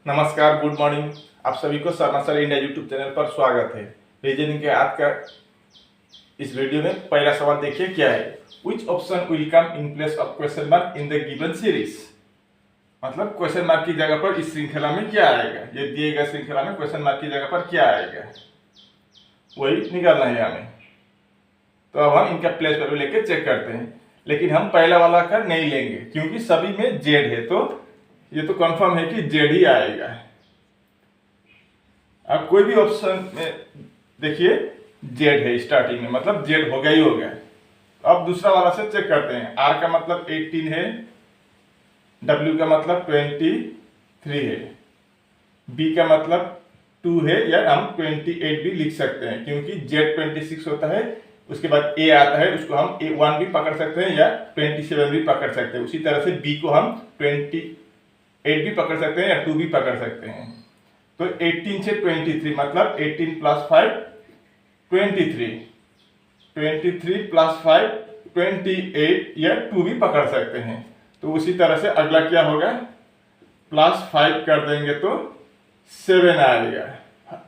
नमस्कार, good morning. आप सभी को Sharma sir India YouTube channel पर स्वागत है। रीजनिंग के आज का इस वीडियो में पहला सवाल देखिए क्या है। Which option will come in place of question mark in the given series. मतलब क्वेश्चन मार्क की जगह पर इस श्रृंखला में क्या आएगा, ये दिए गए श्रृंखला में क्वेश्चन मार्क की जगह पर क्या आएगा, वही निकालना है हमें। तो अब हम इनका प्लेस वैल्यू लेके चेक करते हैं, लेकिन हम पहला वाला का नहीं लेंगे क्योंकि सभी में जेड है, तो ये तो कंफर्म है कि जेड ही आएगा। अब कोई भी ऑप्शन में देखिए जेड है स्टार्टिंग में, मतलब जेड होगा ही होगा। अब दूसरा वाला से चेक करते हैं। आर का मतलब 18 है, डब्ल्यू का मतलब 23 है, बी का मतलब 2 है, या हम 28 भी लिख सकते हैं क्योंकि जेड 26 होता है। उसके बाद ए आता है, उसको हम A1 भी पकड़ सकते हैं या 27 भी पकड़ सकते हैं। उसी तरह से बी को हम 28 भी पकड़ सकते हैं या 2 भी पकड़ सकते हैं। तो 18 से 23 मतलब 18 प्लस 5 23, 23 प्लस 5 28 या 2 भी पकड़ सकते हैं। तो उसी तरह से अगला क्या होगा, प्लस 5 कर देंगे तो 7 आएगा।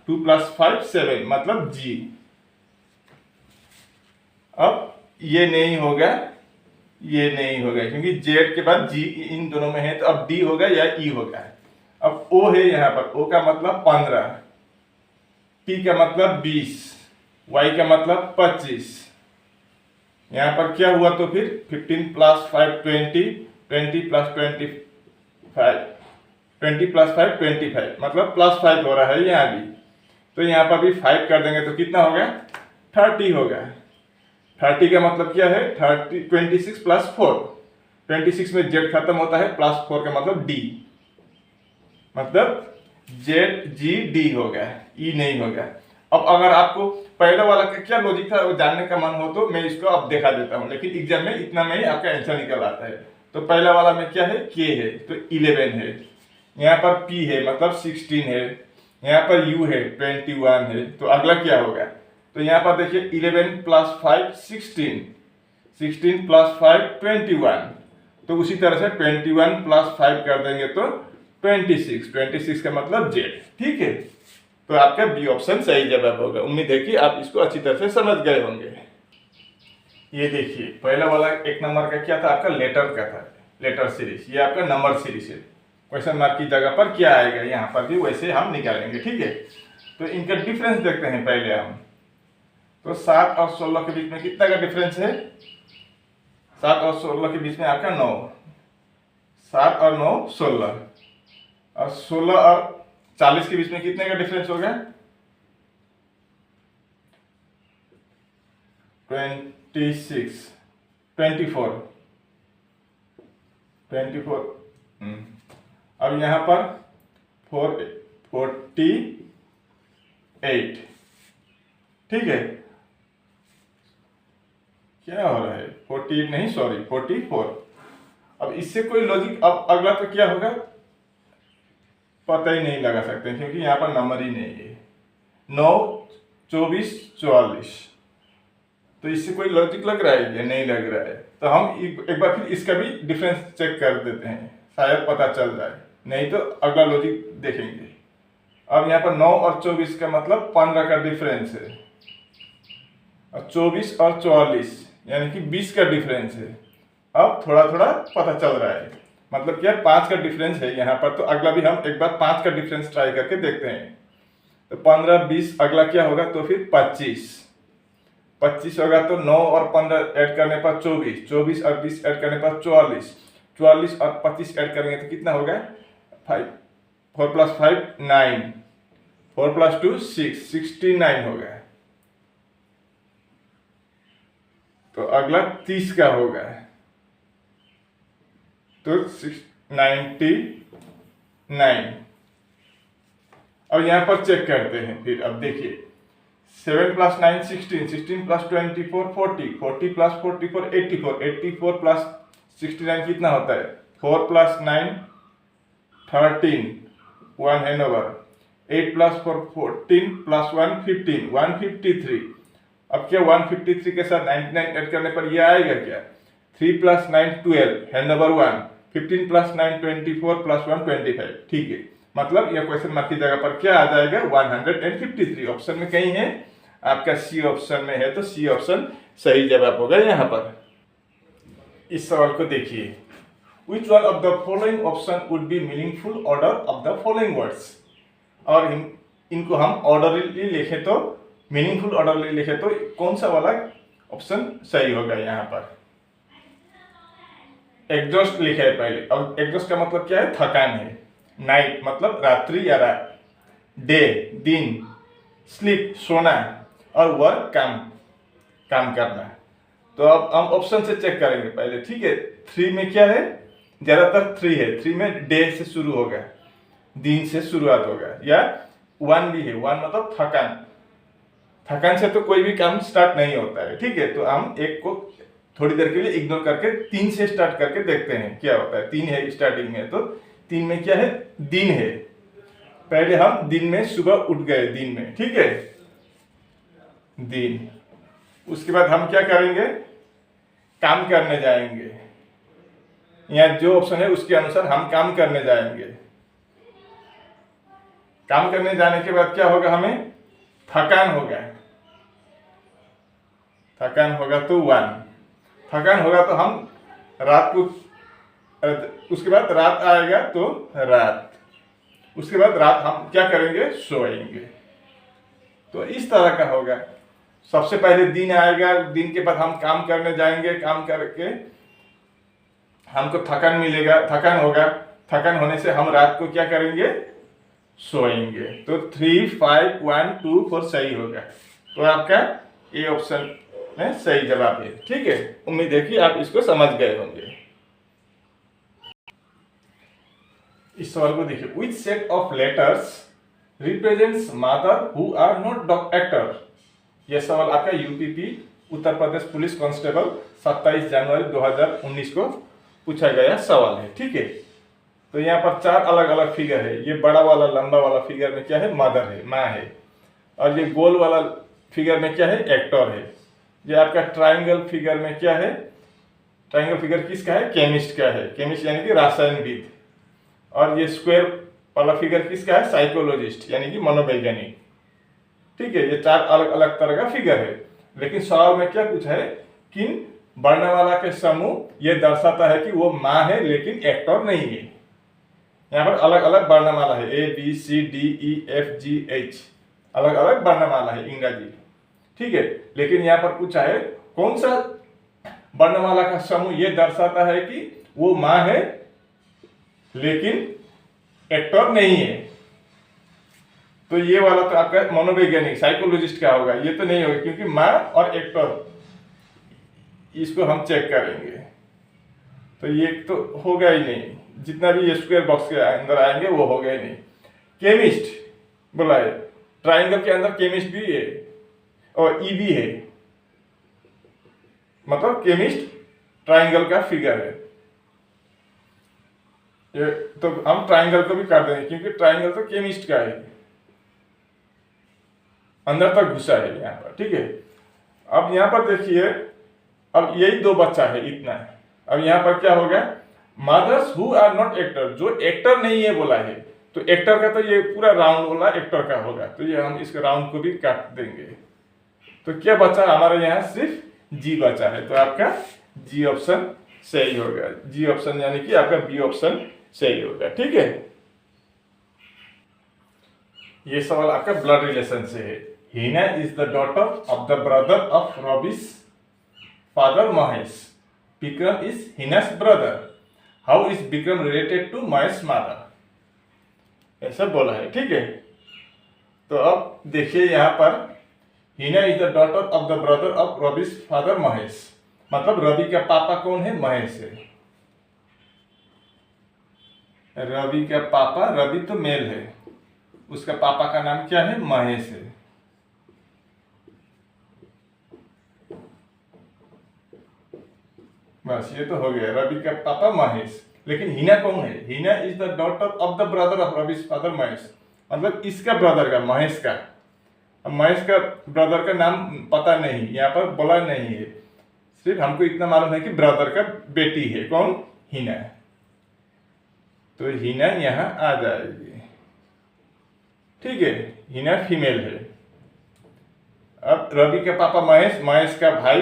2 प्लस 5 7 मतलब जी। अब ये नहीं होगा, ये नहीं होगा क्योंकि जेड के बाद जी इन दोनों में है, तो अब डी होगा या ई होगा। अब ओ है यहाँ पर, ओ का मतलब 15, टी का मतलब 20, वाई का मतलब 25। यहाँ पर क्या हुआ तो फिर 15 प्लस 5 20, 20 प्लस 25, 20 प्लस 5 25 मतलब प्लस 5 हो रहा है यहाँ भी। तो यहाँ पर भी 5 कर देंगे तो कितना होगा, 30 होगा। 30 का मतलब क्या है, 26 प्लस 4, 26 में जेड खत्म होता है, प्लस 4 का मतलब डी, मतलब जेड जी डी होगा, ई नहीं होगा। अब अगर आपको पहले वाला का क्या लॉजिक था वो जानने का मन हो तो मैं इसको अब दिखा देता हूँ, लेकिन एग्जाम में इतना में ही आपका आंसर निकल आता है। तो पहला वाला में क्या है, के है तो 11 है, यहाँ पर पी है मतलब 16 है, यहाँ पर यू है 21 है। तो अगला क्या होगा, तो यहाँ पर देखिए 11 प्लस 5 16, 16 प्लस 5 21। तो उसी तरह से 21 प्लस 5 कर देंगे तो 26, 26 का मतलब जेड। ठीक है, तो आपका बी ऑप्शन सही जवाब होगा। उम्मीद है कि आप इसको अच्छी तरह से समझ गए होंगे। ये देखिए पहला वाला 1 नंबर का क्या था, आपका लेटर का था, लेटर सीरीज। ये आपका नंबर सीरीज है। क्वेश्चन मार्क की जगह पर क्या आएगा, यहाँ पर भी वैसे हम निकालेंगे। ठीक है, तो इनका डिफरेंस देखते हैं पहले हम। तो 7 और 16 के बीच में कितना का डिफरेंस है, 7 और 16 के बीच में आपका 9, 7 और 9 16, और 16 और 40 के बीच में कितने का डिफरेंस होगा, 26 24 24। अब यहाँ पर 48। ठीक है, क्या हो रहा है, 48 नहीं सॉरी 44। अब इससे कोई लॉजिक, अब अगला तो क्या होगा पता ही नहीं लगा सकते क्योंकि यहाँ पर नंबर ही नहीं है। 9 24 44, तो इससे कोई लॉजिक लग रहा है या नहीं लग रहा है। तो हम एक बार फिर इसका भी डिफरेंस चेक कर देते हैं, शायद पता चल जाए, नहीं तो अगला लॉजिक देखेंगे। अब यहाँ पर 9 और 24 का मतलब 15 का डिफरेंस है, और 24 और 44 यानी कि 20 का डिफरेंस है। अब थोड़ा थोड़ा पता चल रहा है, मतलब क्या 5 का डिफरेंस है यहाँ पर। तो अगला भी हम एक बार 5 का डिफरेंस ट्राई करके देखते हैं। तो 15 20, अगला क्या होगा तो फिर 25 होगा। तो 9 और 15 ऐड करने पर 24, 24 और 20 ऐड करने पर 44, 44 और 25 ऐड करेंगे तो कितना होगा 5, 4 प्लस 5 9, 4 प्लस 2 6, 69 होगा। तो अगला 30 का होगा, तो 99। अब यहाँ पर चेक करते हैं फिर। अब देखिए 7 प्लस 9 16, 16 प्लस 24 40, 40 प्लस 44 84, 84 प्लस 69 कितना होता है, 4 plus 9 13, 1 hand over, 8 plus 4 14 plus 1 15, 153। अब क्या 153 के साथ 99 ऐड करने पर ये आएगा क्या, 3 plus 9 12, hand number 1, 15 plus 9 24 plus 1 25। ठीक है, मतलब यह क्वेश्चन मार्क की जगह पर क्या आ जाएगा 153। ऑप्शन में कहीं है, आपका सी ऑप्शन में है, तो सी ऑप्शन सही जवाब होगा यहाँ पर। इस सवाल को देखिए, Which one of the following option would be meaningful order of the following words? और इनको हम ऑर्डरली लिखे तो, मीनिंगफुल ऑर्डरली लिखे तो कौन सा वाला ऑप्शन सही होगा यहाँ पर? एग्जॉस्ट लिखा है पहले, और एग्जॉस्ट का मतलब क्या है? थकान है। नाइट मतलब रात्रि या रात, डे दिन, स्लीप सोना, और वर्क काम करना। तो अब हम ऑप्शन से चेक करेंगे पहले, ठीक है। 3 में क्या है? ज्यादातर 3 है, 3 में डे से शुरू होगा, दिन से शुरुआत होगा, या 1 भी है, 1 मतलब थकान से तो कोई भी काम स्टार्ट नहीं होता है, ठीक है। तो हम एक को थोड़ी देर के लिए इग्नोर करके 3 से स्टार्ट करके देखते हैं क्या होता है। 3 है स्टार्टिंग में, तो 3 में क्या है? दिन है। पहले हम दिन में सुबह उठ गए, दिन में, ठीक है, दिन। उसके बाद हम क्या करेंगे? काम करने जाएंगे। यहाँ जो ऑप्शन है उसके अनुसार हम काम करने जाएंगे। काम करने जाने के बाद क्या होगा? हमें थकान होगा तो 1 थकान होगा तो हम रात को, उसके बाद रात आएगा तो रात, उसके बाद रात हम क्या करेंगे? सोएंगे। तो इस तरह का होगा। सबसे पहले दिन आएगा, दिन के बाद हम काम करने जाएंगे, काम करके हमको थकान मिलेगा, थकान होगा, थकान होने से हम रात को क्या करेंगे? सोएंगे। तो 3, 5, 1, 2, 4 सही होगा। तो आपका ए ऑप्शन में सही जवाब है, ठीक है। उम्मीद है कि आप इसको समझ गए होंगे। इस सवाल को देखिए, which set of letters represents mother who are not actor? यह सवाल आपका UPP Uttar Pradesh police constable 27 जनवरी 2019 को पूछा गया सवाल है, ठीक है। तो यहाँ पर 4 अलग अलग फिगर है। ये बड़ा वाला लंबा वाला फिगर में क्या है? मदर है, माँ है। और ये गोल वाला फिगर में क्या है? एक्टर है। ये आपका ट्राइंगल फिगर में क्या है? ट्राइंगल फिगर किसका है? केमिस्ट का है, केमिस्ट यानी कि रसायनविद। और ये स्क्वायर वाला फिगर किसका है? साइकोलॉजिस्ट यानी कि मनोवैज्ञानिक, ठीक है। ये 4 अलग अलग तरह का फिगर है। लेकिन सवाल में क्या पूछा है? किन वर्णमाला के समूह ये दर्शाता है कि वो माँ है लेकिन एक्टर नहीं है। यहाँ पर अलग अलग वर्णमाला है, ABCDEFGH, अलग अलग वर्णमाला है इंग्रजी, ठीक है। लेकिन यहाँ पर पूछा है कौन सा वर्णमाला का समूह ये दर्शाता है कि वो माँ है लेकिन एक्टर नहीं है। तो ये वाला तो आपका मनोवैज्ञानिक साइकोलॉजिस्ट का होगा, ये तो नहीं होगा, क्योंकि माँ और एक्टर इसको हम चेक करेंगे। तो ये तो होगा ही नहीं, जितना भी ये स्क्वायर बॉक्स के अंदर आएंगे वो होगा ही नहीं। केमिस्ट बोला है, ट्राइंगल के अंदर केमिस्ट भी है और ई भी है, मतलब केमिस्ट ट्राइंगल का फिगर है। ये तो हम ट्राइंगल को भी काट देंगे क्योंकि ट्राइंगल तो केमिस्ट का है, अंदर तक घुसा है यहाँ पर, ठीक है। अब यहाँ पर देखिए, अब यही 2 बच्चा है, इतना है। अब यहाँ पर क्या होगा? Mothers who are not actor, जो एक्टर नहीं है बोला है, तो एक्टर का तो ये पूरा राउंड वाला एक्टर का होगा, तो ये हम इसके राउंड को भी काट देंगे। तो क्या बचा हमारे यहाँ? सिर्फ जी बचा है। तो आपका जी ऑप्शन सही होगा। जी ऑप्शन यानी कि आपका बी ऑप्शन सही होगा, ठीक है। ये सवाल आपका ब्लड रिलेशन से है। Hina is the daughter of the brother of Ravi's father Mahesh. Vikram is Hina's brother. How is Vikram related to Mahesh mother? ऐसा बोला है, ठीक है। तो अब देखिए यहाँ पर, Hina is the daughter of the brother of Ravi's father Mahesh, मतलब रवि का पापा कौन है? महेश है। रवि का पापा, रवि तो मेल है, उसका पापा का नाम क्या है? महेश है। बस ये तो हो गया, रवि का पापा महेश। लेकिन हिना कौन है? Hina is the daughter of the brother of Ravi's father Mahesh, मतलब इसका ब्रदर का, महेश का। अब महेश का ब्रदर का नाम पता नहीं, यहाँ पर बोला नहीं है, सिर्फ हमको इतना मालूम है कि ब्रदर का बेटी है, कौन? हिना। तो हिना यहाँ आ जाएगी, ठीक है, हिना फीमेल है। अब रवि के पापा महेश, महेश का भाई,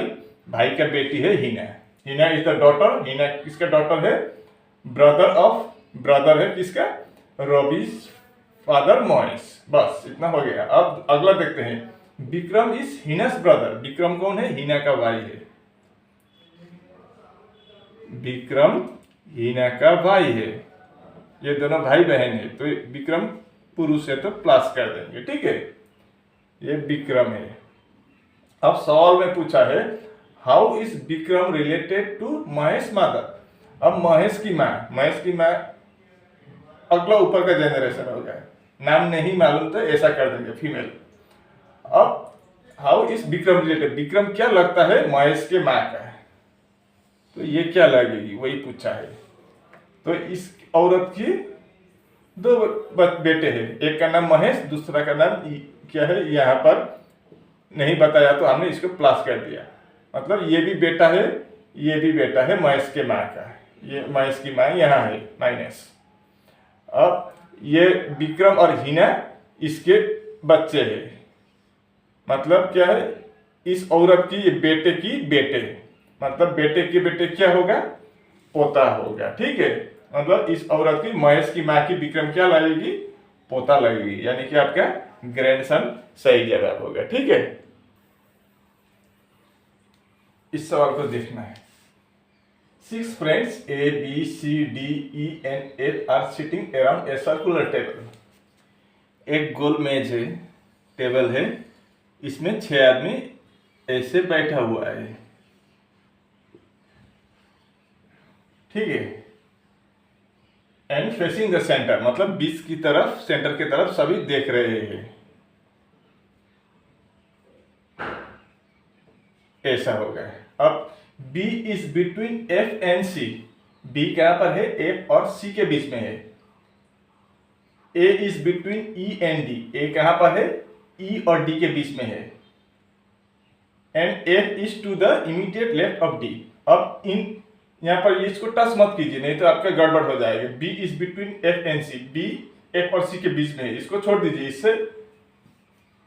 भाई का बेटी है Hina. Hina is the daughter, Hina किसका डॉटर है? ब्रदर है किसका? रवि's फादर महेश। बस इतना हो गया। अब अगला देखते हैं, विक्रम इज हिना's ब्रदर। विक्रम कौन है? हिना का भाई है। विक्रम हिना का भाई है, ये दोनों भाई बहन है। तो विक्रम पुरुष है तो प्लस कर देंगे, ठीक है, ये विक्रम है। अब सवाल में पूछा है, how is Vikram related to Mahesh mother. अब महेश की माँ अगला ऊपर का जनरेशन हो गया, नाम नहीं मालूम तो ऐसा कर देंगे फीमेल। अब how is Vikram related, Vikram क्या लगता है महेश के माँ का, तो ये क्या लगेगी वही पूछा है। तो इस औरत की दो बेटे हैं, एक का नाम महेश, दूसरा का नाम क्या है यहाँ पर नहीं बताया तो हमने इसको प्लस कर दिया। मतलब ये भी बेटा है, ये भी बेटा है महेश के माँ का, ये महेश की माँ यहाँ है माइनस। अब ये विक्रम और हिना इसके बच्चे हैं, मतलब क्या है, इस औरत की ये बेटे की बेटे, मतलब बेटे के बेटे क्या होगा? पोता होगा, ठीक है। मतलब इस औरत की, महेश की माँ की विक्रम क्या लगेगी? पोता लगेगी, यानी कि आपका ग्रैंडसन सही जवाब होगा, ठीक है। इस सवाल को देखना है। 6 friends A, B, C, D, E and F are sitting around a circular table. एक गोल मेज है, टेबल है, इसमें 6 आदमी ऐसे बैठा हुआ है, ठीक है। एंड फेसिंग द सेंटर, मतलब बीच की तरफ, सेंटर की तरफ सभी देख रहे हैं, ऐसा हो गया। अब B is between F and C, B कहां पर है? F और C के बीच में है। A is between E and D, A कहां पर है? E और D के बीच में है। And F is to the immediate left of D। अब इन यहाँ पर इसको टच मत कीजिए, नहीं तो आपका गड़बड़ हो जाएगा। B is between F and C, B F और C के बीच में है, इसको छोड़ दीजिए, इससे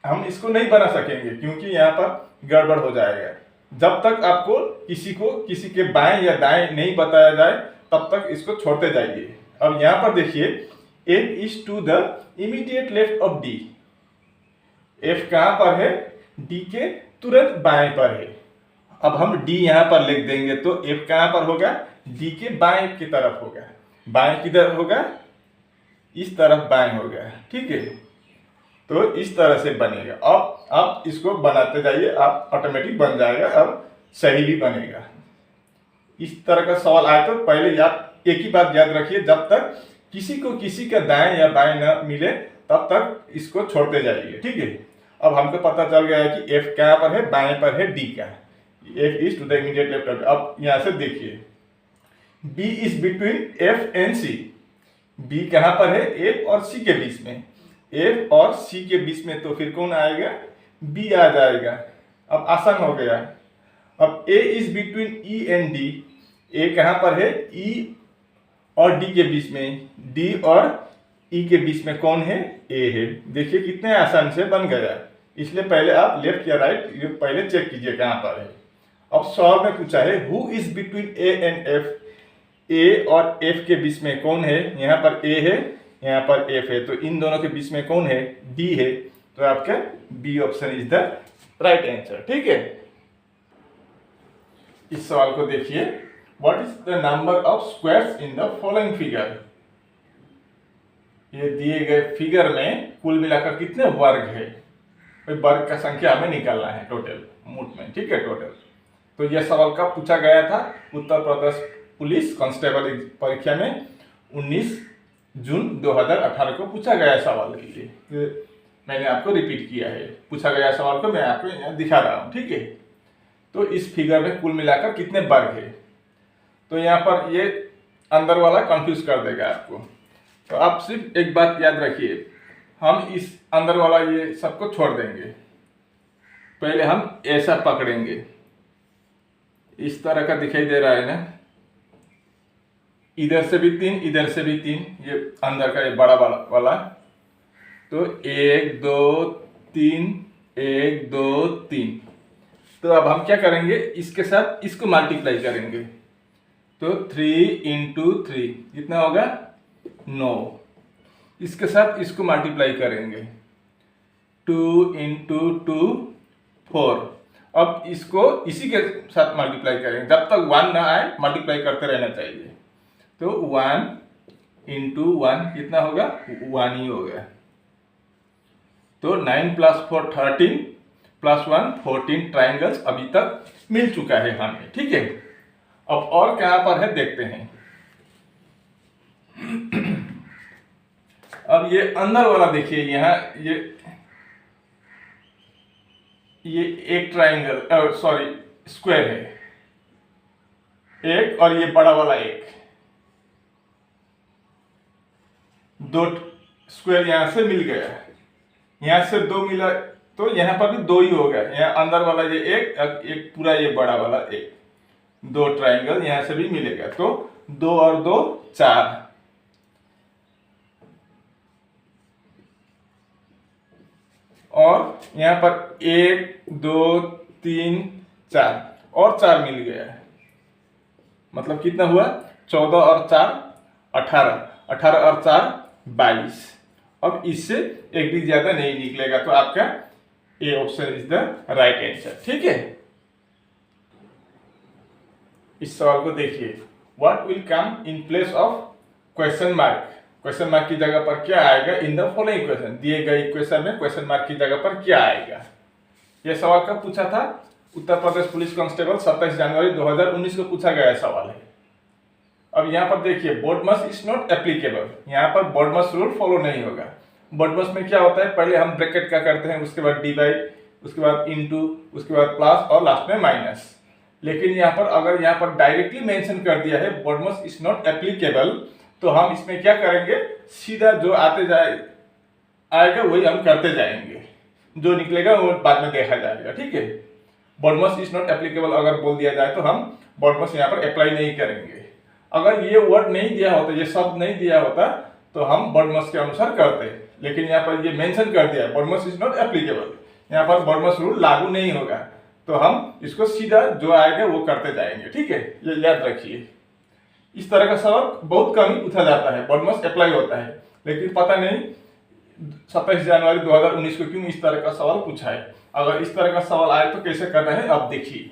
हम इसको नहीं बना सकेंगे क्योंकि यहाँ पर गड़बड़ हो जाएगा। जब तक आपको किसी के बाएं या दाएं नहीं बताया जाए तब तक इसको छोड़ते जाइए। अब यहाँ पर देखिए, F is to the immediate left of D, F कहाँ पर है? D के तुरंत बाएं पर है। अब हम D यहाँ पर लिख देंगे तो F कहाँ पर होगा? D के बाएं की तरफ होगा। बाएं किधर होगा? इस तरफ बाएं होगा, ठीक है। तो इस तरह से बनेगा। अब आप इसको बनाते जाइए, आप ऑटोमेटिक बन जाएगा, अब सही भी बनेगा। इस तरह का सवाल आए तो पहले एक ही बात याद रखिए, जब तक किसी को किसी का दाएं या बाएं न मिले तब तक इसको छोड़ते जाइए, ठीक है। अब हमको पता चल गया है कि F कहाँ पर है? बाएं पर है D का, F is to the immediate left of. अब यहां से देखिए, B is between F and C, B कहां पर है? F और C के बीच में, F और C के बीच में, तो फिर कौन आएगा? B आ जाएगा। अब आसान हो गया। अब A is between E and D, A कहां पर है? E और D के बीच में, D और E के बीच में कौन है? A है। देखिए कितने आसान से बन गया। इसलिए पहले आप लेफ्ट या राइट ये पहले चेक कीजिए कहां पर है। अब सवाल में पूछा है, who is between A and F, A और F के बीच में कौन है? यहाँ पर A है, यहाँ पर F है, तो इन दोनों के बीच में कौन है? D है। तो आपका B option is the right answer, ठीक है। इस सवाल को देखिए, what is the number of squares in the following figure. ये दिए गए फिगर में कुल मिलाकर कितने वर्ग है? वर्ग का संख्या हमें निकालना है टोटल मूट में, ठीक है, टोटल। तो यह सवाल कब पूछा गया था? उत्तर प्रदेश पुलिस कांस्टेबल परीक्षा में 19 जून 2018 को पूछा गया सवाल के लिए। मैंने आपको रिपीट किया है, पूछा गया सवाल को मैं आपको यहाँ दिखा रहा हूँ, ठीक है। तो इस फिगर में कुल मिलाकर कितने वर्ग है? तो यहाँ पर ये अंदर वाला कंफ्यूज कर देगा आपको। तो आप सिर्फ एक बात याद रखिए, हम इस अंदर वाला ये सबको छोड़ देंगे। पहले हम ऐसा पकड़ेंगे, इस तरह का दिखाई दे रहा है ना, इधर से भी 3, इधर से भी 3, ये अंदर का ये बड़ा वाला। तो 1 2 3 1 2 3। तो अब हम क्या करेंगे, इसके साथ इसको मल्टीप्लाई करेंगे। तो 3 इंटू 3 कितना होगा 9। इसके साथ इसको मल्टीप्लाई करेंगे 2 इंटू 2 4। अब इसको इसी के साथ मल्टीप्लाई करेंगे, जब तक 1 ना आए मल्टीप्लाई करते रहना चाहिए। तो 1 इंटू 1 कितना होगा 1 ही होगा। तो 9 + 4 13 + 1 14 ट्राइंगल्स अभी तक मिल चुका है हमें, ठीक है। अब और कहां पर है देखते हैं। अब ये अंदर वाला देखिए, यहाँ ये एक ट्राइंगल सॉरी स्क्वायर है एक, और ये बड़ा वाला एक, दो स्क्वायर यहां से मिल गया, यहां से 2 मिला, तो यहां पर भी 2 ही हो गया। यहाँ अंदर वाला ये एक पूरा ये बड़ा वाला एक, 2 ट्राइंगल यहां से भी मिलेगा। तो 2 और 2 4, और यहाँ पर 1 2 3 4 और 4 मिल गया है। मतलब कितना हुआ 14 और 4 18, 18 और 4 22। अब इससे एक भी ज्यादा नहीं निकलेगा, तो आपका A option is the right answer, ठीक है। इस सवाल को देखिए, what will come in place of question mark. Question mark की जगह पर क्या आएगा इन द फॉलोइंग इक्वेशन। दिए गए इक्वेशन में क्वेश्चन मार्क की जगह पर क्या आएगा। यह सवाल कब पूछा था, उत्तर प्रदेश पुलिस कांस्टेबल 27 जनवरी 2019 को पूछा गया सवाल है। अब यहाँ पर देखिए, बोर्डमस इज नॉट एप्लीकेबल, यहाँ पर बोर्डमस रूल फॉलो नहीं होगा। बोर्डमस में क्या होता है, पहले हम ब्रैकेट का करते हैं, उसके बाद डिवाइड, उसके बाद इनटू, उसके बाद प्लस और लास्ट में माइनस। लेकिन यहाँ पर अगर यहाँ पर डायरेक्टली मेंशन कर दिया है बोर्डमस इज नॉट एप्लीकेबल, तो हम इसमें क्या करेंगे, सीधा जो आएगा वही हम करते जाएंगे, जो निकलेगा वो बाद में देखा जाएगा, ठीक है। बोर्डमस इज नॉट एप्लीकेबल अगर बोल दिया जाए तो हम बोर्डमस यहाँ पर अप्लाई नहीं करेंगे। अगर ये वर्ड नहीं दिया होता, ये शब्द नहीं दिया होता, तो हम बोर्डमस के अनुसार करते। लेकिन यहाँ पर ये मेंशन कर दिया है बोर्डमस इज नॉट एप्लीकेबल, यहाँ पर बोर्डमस रूल लागू नहीं होगा, तो हम इसको सीधा जो आएगा वो करते जाएंगे, ठीक है। ये याद रखिए। इस तरह का सवाल बहुत कम ही पूछा जाता है, बोर्डमस अप्लाई होता है, लेकिन पता नहीं 27 जनवरी 2019 को क्यों इस तरह का सवाल पूछा है। अगर इस तरह का सवाल आए तो कैसे करना है अब देखिए।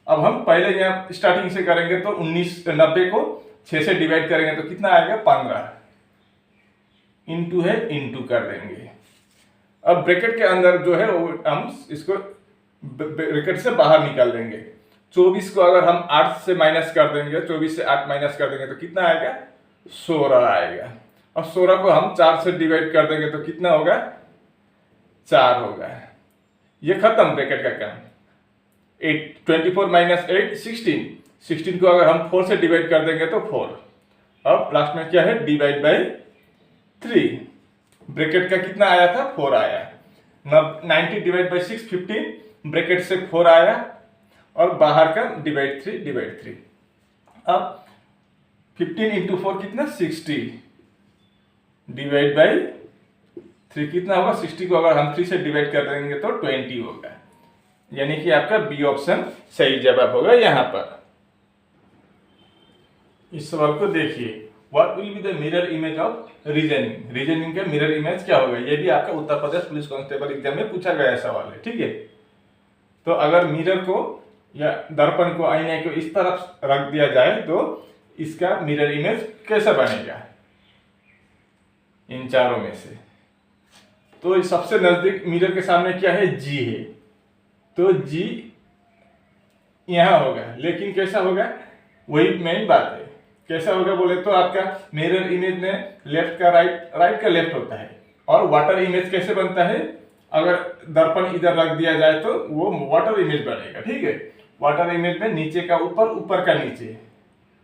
अब हम पहले यहाँ स्टार्टिंग से करेंगे, तो 90 को 6 से डिवाइड करेंगे तो कितना आएगा 15, इंटू है इंटू कर देंगे। अब ब्रैकेट के अंदर जो है वो हम इसको ब्रैकेट से बाहर निकाल देंगे। 24 को अगर हम 8 से माइनस कर देंगे, 24 से 8 माइनस कर देंगे तो कितना आएगा 16 आएगा। और 16 को हम 4 से डिवाइड कर देंगे तो कितना होगा 4 होगा। ये खत्म ब्रैकेट का काम। 24 - 8 16, 16 को अगर हम 4 से डिवाइड कर देंगे तो 4। अब लास्ट में क्या है डिवाइड बाई 3। ब्रैकेट का कितना आया था 4 आया। 90 डिवाइड बाई 6 15, ब्रैकेट से 4 आया, और बाहर का डिवाइड 3। अब 15 इंटू 4 कितना 60, डिवाइड बाई 3 कितना होगा 60 को अगर हम 3 से डिवाइड कर देंगे तो 20 होगा। यानी कि आपका बी ऑप्शन सही जवाब होगा यहाँ पर। इस सवाल को देखिए, what will be the mirror image of reasoning. Reasoning का मिरर इमेज क्या होगा, ये भी आपका उत्तर प्रदेश पुलिस कांस्टेबल एग्जाम में पूछा गया सवाल है, ठीक है। तो अगर मिरर को या दर्पण को, आईने को इस तरफ रख दिया जाए तो इसका मिरर इमेज कैसा बनेगा इन चारों में से। तो सबसे नजदीक मिरर के सामने क्या है जी है, तो जी यहां होगा। लेकिन कैसा होगा, वही मेन बात है, कैसा होगा बोले तो आपका मिरर इमेज में लेफ्ट का राइट का लेफ्ट होता है। और वाटर इमेज कैसे बनता है, अगर दर्पण इधर रख दिया जाए तो वो वाटर इमेज बनेगा, ठीक है। वाटर इमेज में नीचे का ऊपर, ऊपर का नीचे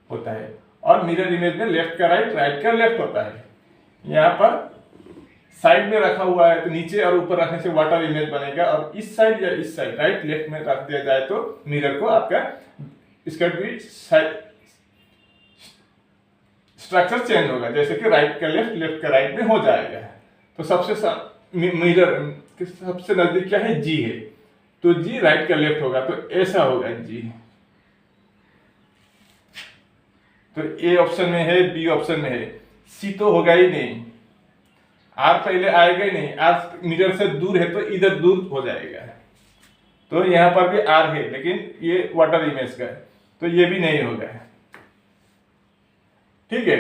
होता है, और मिरर इमेज में लेफ्ट का राइट का लेफ्ट होता है। यहाँ पर साइड में रखा हुआ है तो नीचे और ऊपर रखने से वाटर इमेज बनेगा, और इस साइड या इस साइड राइट लेफ्ट में रख दिया जाए तो मिरर को आपका इसका भी स्ट्रक्चर चेंज होगा, जैसे कि राइट का लेफ्ट, लेफ्ट का राइट में हो जाएगा। तो मिरर सबसे नजदीक क्या है, जी है, तो जी राइट का लेफ्ट होगा, तो ऐसा होगा जी। तो ए ऑप्शन में है, बी ऑप्शन में है, सी तो होगा ही नहीं, आर पहले आएगा ही नहीं, आर मिरर से दूर है तो इधर दूर हो जाएगा, तो यहां पर भी आर है लेकिन ये वाटर इमेज का है, तो ये भी नहीं होगा। ठीक है,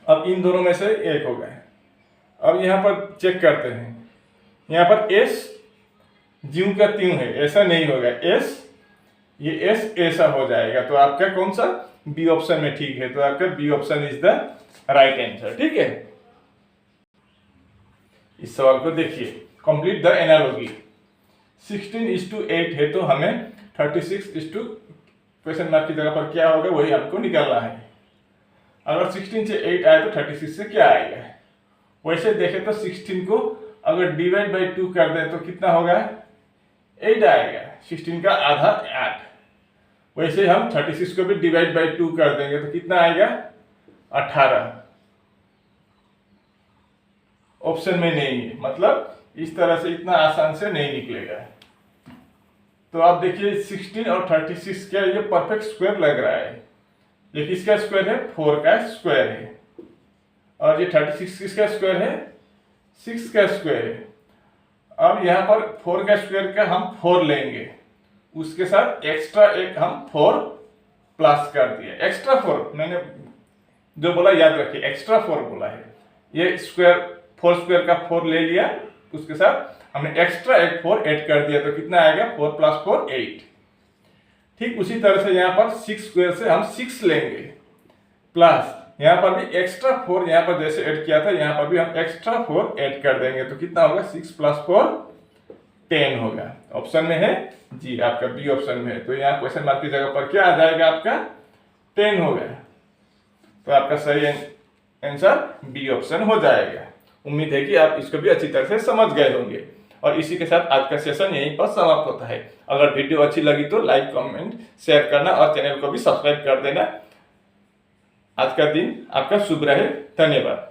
अब इन दोनों में से एक होगा। अब यहां पर चेक करते हैं, यहां पर एस ज्यों का त्यों है, ऐसा नहीं होगा, एस ये एस ऐसा हो जाएगा, तो आपका कौन सा, बी ऑप्शन में ठीक है, तो आपका B option is the right answer. ठीक है, इस सवाल को देखिए, कंप्लीट द एनालॉजी। 16:8 है तो हमें 36 क्वेश्चन मार्क की जगह पर क्या होगा वही हमको निकालना है। अगर 16 से 8 आए तो 36 से क्या आएगा, वैसे देखें तो 16 को अगर डिवाइड बाई 2 कर दें तो कितना होगा, 8 आएगा, 16 का आधा 8। वैसे हम 36 को भी डिवाइड बाई 2 कर देंगे तो कितना आएगा, 18। ऑप्शन में नहीं है, मतलब इस तरह से इतना आसान से नहीं निकलेगा। तो आप देखिए 16 और 36 क्या ये परफेक्ट स्क्वायर लग रहा है, ये किसका स्क्वायर है, 4 का स्क्वायर है, और ये 36 किसका स्क्वायर है, 6 का स्क्वायर है। अब यहाँ पर 4 का स्क्वायर का हम 4 लेंगे, उसके साथ एक्स्ट्रा एक हम 4 प्लस कर दिए, एक्स्ट्रा 4 मैंने जो बोला याद रखिए, एक्स्ट्रा 4 बोला है, ये स्क्वायर 4 स्क्वायर का 4 ले लिया, उसके साथ हमने एक्स्ट्रा एक 4 ऐड कर दिया, तो कितना आएगा, 4 + 4 8। ठीक उसी तरह से यहाँ पर 6 स्क्वायर से हम 6 लेंगे, प्लस यहाँ पर भी एक्स्ट्रा 4 यहाँ पर जैसे ऐड किया था, यहाँ पर भी हम एक्स्ट्रा 4 ऐड कर देंगे, तो कितना होगा, 6 + 4 10 होगा। ऑप्शन में है जी, आपका बी ऑप्शन में है, तो यहाँ क्वेश्चन मार्क की जगह पर क्या आ जाएगा, आपका 10 होगा, तो आपका सही आंसर बी ऑप्शन हो जाएगा। उम्मीद है कि आप इसको भी अच्छी तरह से समझ गए होंगे, और इसी के साथ आज का सेशन यहीं पर समाप्त होता है। अगर वीडियो अच्छी लगी तो लाइक, कमेंट, शेयर करना और चैनल को भी सब्सक्राइब कर देना। आज का दिन आपका शुभ रहे, धन्यवाद।